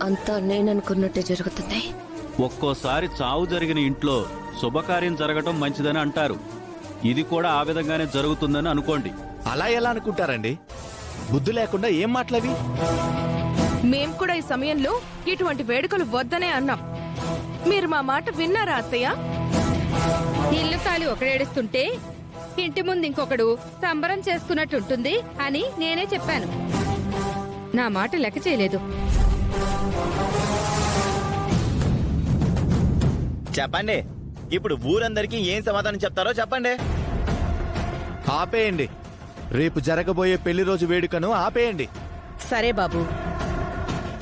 అంతా నేననుకున్నట్టే జరుగుతుంది. ఒక్కోసారి చావు జరిగిన ఇంట్లో శుభకార్యం జరగటం మంచిదని అంటారు. ఇది కూడా ఆ విధంగానే జరుగుతుందని అనుకోండి. అలా ఎలా అనుకుంటారండి? బుద్ధి లేకుండా ఏం మాటలవి? మేం కూడా ఈ సమయంలో ఇటువంటి వేడుకలు వద్దనే అన్నాం. మీరు మా మాట విన్నారా అత్తయ్య? ఇల్లు కాలి ఒకడేడుస్తుంటే ఇంటి ముందు ఇంకొకడు సంబరం చేసుకున్నట్టుంటుంది అని నేనే చెప్పాను. నా మాట లెక్క చేయలేదు. చెప్పండి, ఇప్పుడు ఊరందరికీ ఏం సమాధానం చెప్తారో చెప్పండి. ఆపేయండి. రేపు జరగబోయే పెళ్లి రోజు వేడుకను ఆపేయండి. సరే బాబు,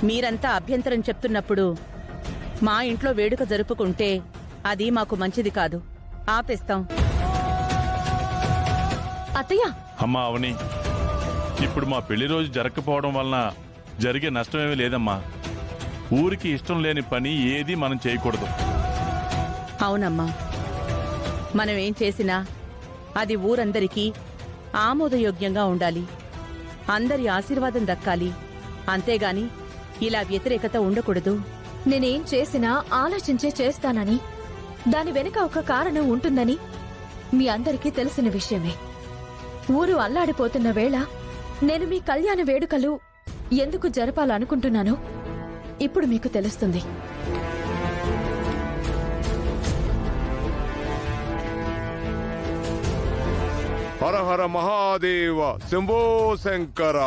మీరంతా అభ్యంతరం చెప్తున్నప్పుడు మా ఇంట్లో వేడుక జరుపుకుంటే అది మాకు మంచిది కాదు. ఆపేస్తాం. అత్తయ్య, అమ్మా అవని, ఇప్పుడు మా పెళ్లి రోజు జరగకపోవడం వలన జరిగే నష్టమేమీ లేదమ్మా. ఊరికి ఇష్టం లేని పని ఏది మనం చేయకూడదు. అవునమ్మా, మనం ఏం చేసినా అది ఊరందరికీ ఆమోదయోగ్యంగా ఉండాలి. అందరి ఆశీర్వాదం దక్కాలి. అంతేగాని ఇలా వ్యతిరేకత ఉండకూడదు. నేనేం చేసినా ఆలోచించే చేస్తానని, దాని వెనుక ఒక కారణం ఉంటుందని మీ అందరికీ తెలిసిన విషయమే. ఊరు అల్లాడిపోతున్న వేళ నేను మీ కళ్యాణ వేడుకలు ఎందుకు జరపాలనుకుంటున్నానో ఇప్పుడు మీకు తెలుస్తుంది. హర హర మహాదేవ శంభో శంకర.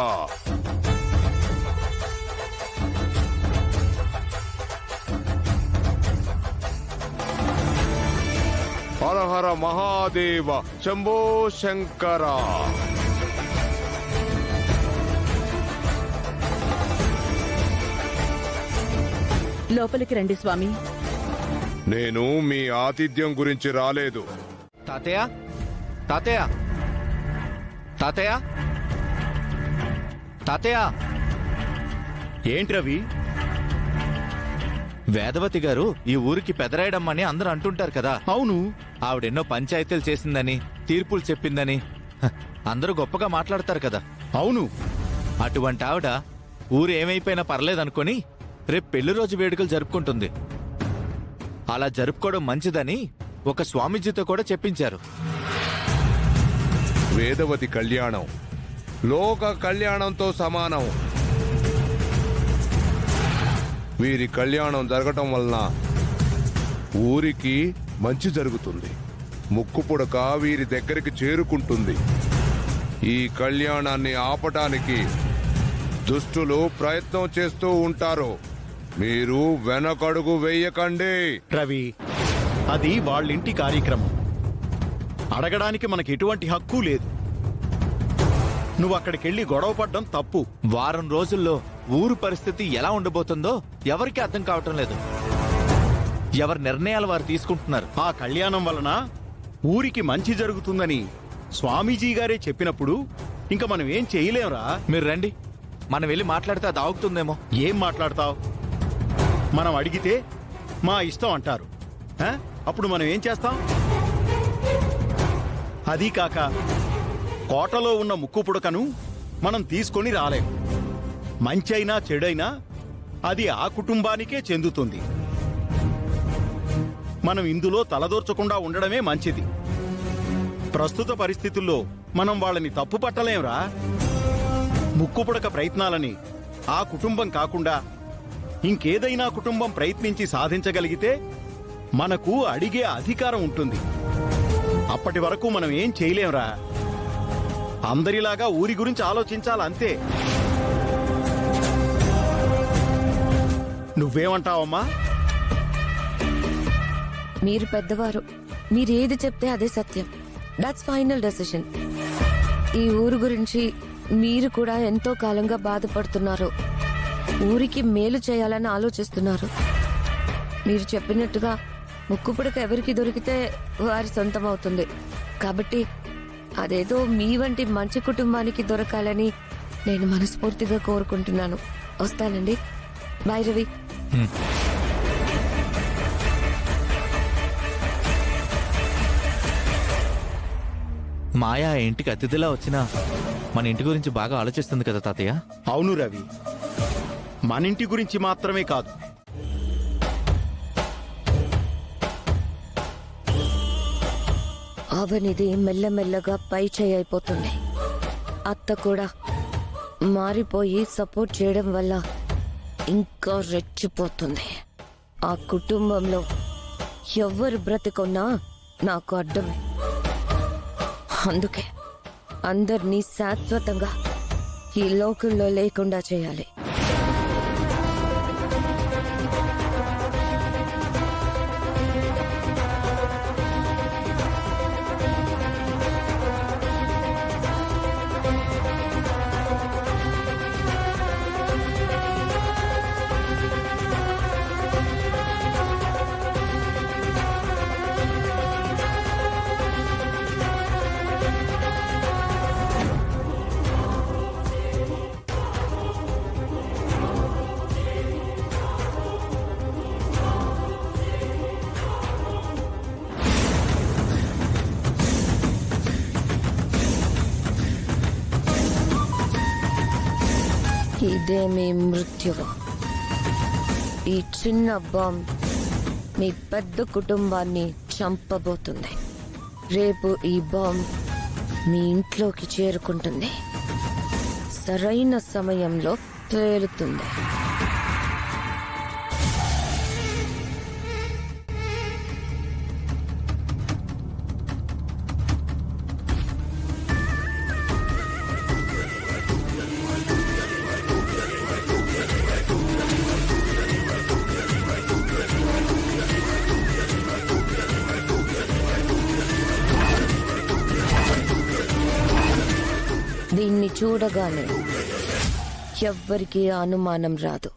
హర హర మహాదేవ శంభో శంకర. లోపలికి రండి స్వామి. నేను మీ ఆతిథ్యం గురించి రాలేదు. తాతయ్య, తాతయ్య, తాతయ్య, తాతయ్య. ఏంటి రవి? వేదవతి గారు ఈ ఊరికి పెదరాయడమ్మని అందరూ అంటుంటారు కదా. అవును, ఆవిడెన్నో పంచాయతీలు చేసిందని, తీర్పులు చెప్పిందని అందరూ గొప్పగా మాట్లాడతారు కదా. అవును. అటువంటి ఆవిడ ఊరు ఏమైపోయినా పర్లేదనుకొని రేపు పెళ్లి రోజు వేడుకలు జరుపుకుంటుంది. అలా జరుపుకోవడం మంచిదని ఒక స్వామీజీతో కూడా చెప్పించారు. వేదవతి కళ్యాణం లోక కళ్యాణంతో సమానం. వీరి కళ్యాణం జరగటం వలన ఊరికి మంచి జరుగుతుంది. ముక్కు పుడక వీరి దగ్గరికి చేరుకుంటుంది. ఈ కళ్యాణాన్ని ఆపటానికి దుష్టులు ప్రయత్నం చేస్తూ ఉంటారు. మీరు వెనకడుగు వేయకండి. రవి, అది వాళ్ళింటి కార్యక్రమం. అడగడానికి మనకి ఎటువంటి హక్కు లేదు. నువ్వు అక్కడికెళ్ళి గొడవ పడ్డం తప్పు. వారం రోజుల్లో ఊరు పరిస్థితి ఎలా ఉండబోతుందో ఎవరికీ అర్థం కావటం లేదు. ఎవరి నిర్ణయాలు వారు తీసుకుంటున్నారు. ఆ కళ్యాణం వలన ఊరికి మంచి జరుగుతుందని స్వామీజీ గారే చెప్పినప్పుడు ఇంకా మనం ఏం చేయలేంరా. మీరు రండి, మనం వెళ్ళి మాట్లాడితే అది ఆగుతుందేమో. ఏం మాట్లాడతావు? మనం అడిగితే మా ఇష్టం అంటారు. అప్పుడు మనం ఏం చేస్తాం? అదీ కాక కోటలో ఉన్న ముక్కు పుడకను మనం తీసుకొని రాలేం. మంచైనా చెడైనా అది ఆ కుటుంబానికే చెందుతుంది. మనం ఇందులో తలదూర్చకుండా ఉండడమే మంచిది. ప్రస్తుత పరిస్థితుల్లో మనం వాళ్ళని తప్పు పట్టలేంరా. ముక్కుపుడక ప్రయత్నాలని ఆ కుటుంబం కాకుండా ఇంకేదైనా కుటుంబం ప్రయత్నించి సాధించగలిగితే మనకు అడిగే అధికారం ఉంటుంది. అప్పటి వరకు మనం ఏం చేయలేంరా. అందరిలాగా ఊరి గురించి ఆలోచించాలంతే. నువ్వేమంటావమ్మా? మీరు పెద్దవారు, మీరేది చెప్తే అదే సత్యం. That's final decision. ఈ ఊరు గురించి మీరు కూడా ఎంతో కాలంగా బాధపడుతున్నారు. ఊరికి మేలు చేయాలని ఆలోచిస్తున్నారు. మీరు చెప్పినట్టుగా ముక్కుపుడక ఎవరికి దొరికితే వారి సొంతం అవుతుంది. కాబట్టి అదేదో మీ వంటి మంచి కుటుంబానికి దొరకాలని నేను మనస్ఫూర్తిగా కోరుకుంటున్నాను. వస్తానండి. బాయ్ రవి. మాయా ఇంటికి అతిథిలా వచ్చినా మన ఇంటి గురించి బాగా ఆలోచిస్తుంది కదా తాతయ్య. అవును రవి, మనింటి గురించి మాత్రమే కాదు, అవనిది మెల్లమెల్లగా పై చేయి అయిపోతుంది. అత్త కూడా మారిపోయి సపోర్ట్ చేయడం వల్ల ఇంకా రెచ్చిపోతుంది. ఆ కుటుంబంలో ఎవరు బ్రతికున్నా నాకు అడ్డమే. అందుకే అందరినీ శాశ్వతంగా ఈ లోకంలో లేకుండా చేయాలి. ఇదే మీ మృత్యువు. ఈ చిన్న బాంబ్ మీ పెద్ద కుటుంబాన్ని చంపబోతుంది. రేపు ఈ బాంబ్ మీ ఇంట్లోకి చేరుకుంటుంది. సరైన సమయంలో పేలుతుంది. దీన్ని చూడగానే ఎవ్వరికీ అనుమానం రాదు.